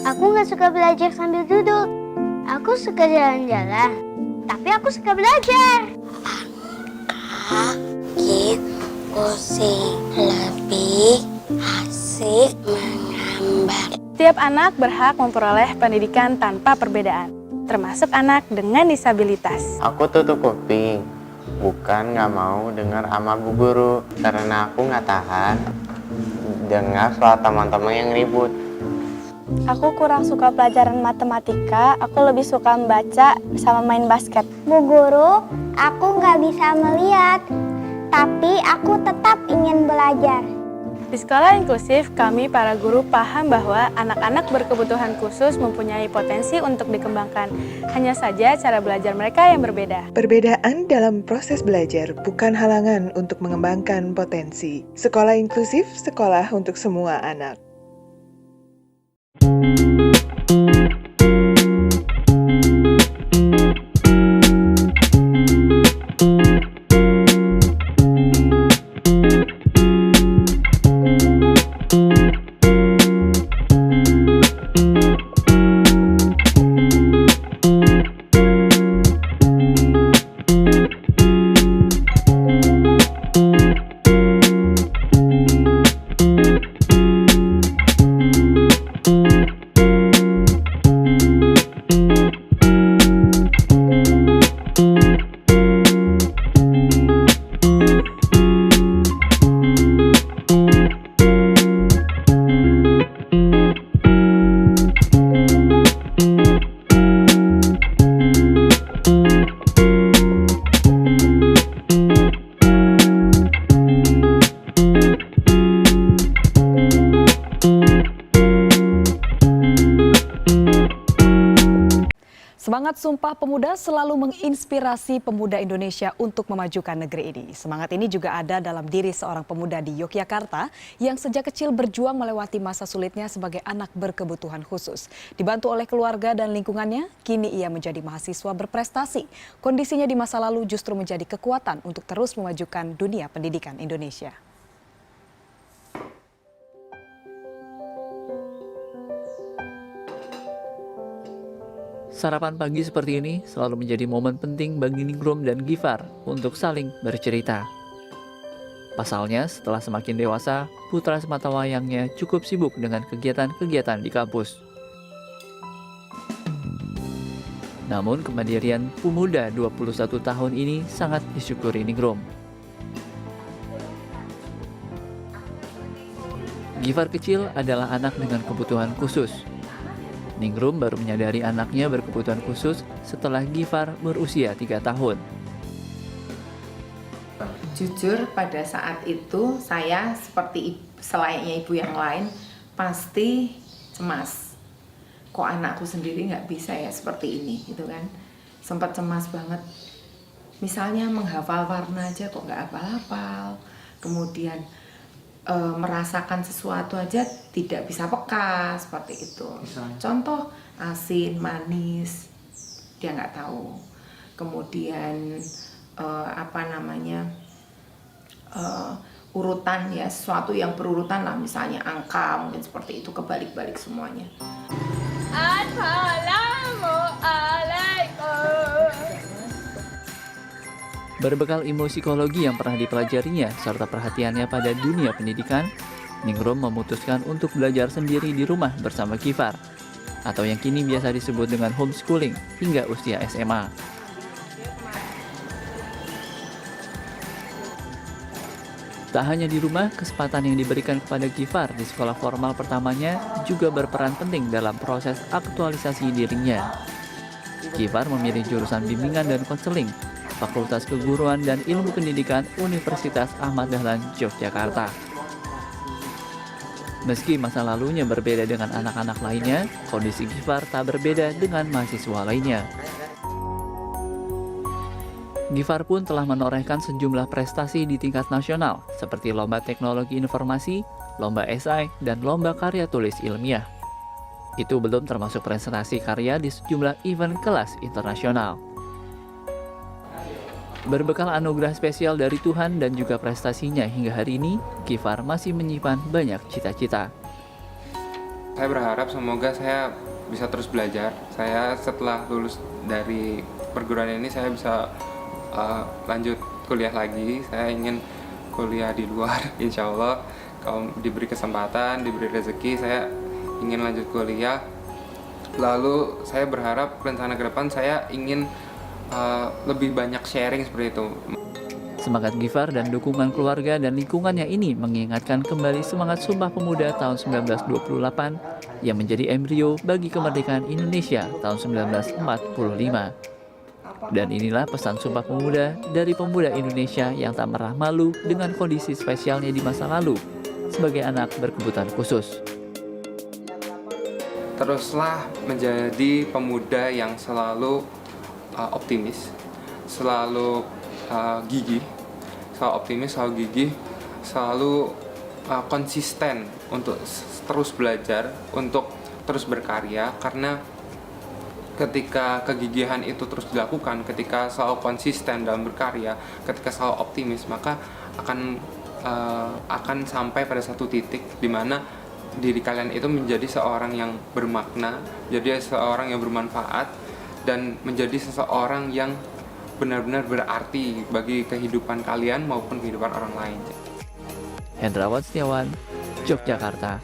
Aku nggak suka belajar sambil duduk. Aku suka jalan-jalan, tapi aku suka belajar. Kaki pusing, lebih asik menggambar. Setiap anak berhak memperoleh pendidikan tanpa perbedaan, termasuk anak dengan disabilitas. Aku tutup kuping, bukan nggak mau dengar sama bu guru, karena aku nggak tahan dengar soal teman-teman yang ribut. Aku kurang suka pelajaran matematika, aku lebih suka membaca sama main basket. Bu Guru, aku nggak bisa melihat, tapi aku tetap ingin belajar. Di sekolah inklusif, kami para guru paham bahwa anak-anak berkebutuhan khusus mempunyai potensi untuk dikembangkan. Hanya saja cara belajar mereka yang berbeda. Perbedaan dalam proses belajar bukan halangan untuk mengembangkan potensi. Sekolah inklusif, sekolah untuk semua anak. Semangat Sumpah Pemuda selalu menginspirasi pemuda Indonesia untuk memajukan negeri ini. Semangat ini juga ada dalam diri seorang pemuda di Yogyakarta yang sejak kecil berjuang melewati masa sulitnya sebagai anak berkebutuhan khusus. Dibantu oleh keluarga dan lingkungannya, kini ia menjadi mahasiswa berprestasi. Kondisinya di masa lalu justru menjadi kekuatan untuk terus memajukan dunia pendidikan Indonesia. Sarapan pagi seperti ini selalu menjadi momen penting bagi Ningrum dan Gifar untuk saling bercerita. Pasalnya, setelah semakin dewasa, putra sematawayangnya cukup sibuk dengan kegiatan-kegiatan di kampus. Namun, kemandirian pemuda 21 tahun ini sangat disyukuri Ningrum. Gifar kecil adalah anak dengan kebutuhan khusus. Ningrum baru menyadari anaknya berkebutuhan khusus setelah Gifar berusia 3 tahun. Jujur pada saat itu saya seperti selayaknya ibu yang lain pasti cemas. Kok anakku sendiri nggak bisa ya seperti ini gitu kan. Sempat cemas banget. Misalnya menghafal warna aja kok nggak hafal-hafal. Kemudian merasakan sesuatu aja tidak bisa peka seperti itu. Contoh asin, manis, dia nggak tahu. Kemudian urutan ya, sesuatu yang berurutan lah, misalnya angka mungkin seperti itu, kebalik-balik semuanya. Berbekal ilmu psikologi yang pernah dipelajarinya serta perhatiannya pada dunia pendidikan, Ningrum memutuskan untuk belajar sendiri di rumah bersama Gifar, atau yang kini biasa disebut dengan homeschooling hingga usia SMA. Tak hanya di rumah, kesempatan yang diberikan kepada Gifar di sekolah formal pertamanya juga berperan penting dalam proses aktualisasi dirinya. Gifar memilih jurusan bimbingan dan konseling, Fakultas Keguruan dan Ilmu Pendidikan Universitas Ahmad Dahlan, Yogyakarta. Meski masa lalunya berbeda dengan anak-anak lainnya, kondisi Gifar tak berbeda dengan mahasiswa lainnya. Gifar pun telah menorehkan sejumlah prestasi di tingkat nasional, seperti Lomba Teknologi Informasi, Lomba Esai, dan Lomba Karya Tulis Ilmiah. Itu belum termasuk presentasi karya di sejumlah event kelas internasional. Berbekal anugerah spesial dari Tuhan dan juga prestasinya hingga hari ini, Gifar masih menyimpan banyak cita-cita. Saya berharap semoga saya bisa terus belajar. Saya setelah lulus dari perguruan ini saya bisa lanjut kuliah lagi. Saya ingin kuliah di luar, insya Allah. Kalau diberi kesempatan, diberi rezeki, saya ingin lanjut kuliah. Lalu saya berharap rencana ke depan saya ingin lebih banyak sharing seperti itu. Semangat Gifar dan dukungan keluarga dan lingkungannya ini mengingatkan kembali semangat Sumpah Pemuda tahun 1928 yang menjadi embrio bagi kemerdekaan Indonesia tahun 1945. Dan inilah pesan Sumpah Pemuda dari pemuda Indonesia yang tak pernah malu dengan kondisi spesialnya di masa lalu sebagai anak berkebutuhan khusus. Teruslah menjadi pemuda yang selalu optimis, selalu gigih, selalu optimis, selalu gigih, selalu konsisten untuk terus belajar, untuk terus berkarya. Karena ketika kegigihan itu terus dilakukan, ketika selalu konsisten dalam berkarya, ketika selalu optimis, maka akan sampai pada satu titik di mana diri kalian itu menjadi seorang yang bermakna, jadi seorang yang bermanfaat, dan menjadi seseorang yang benar-benar berarti bagi kehidupan kalian maupun kehidupan orang lain. Hendrawan Setiawan, Yogyakarta.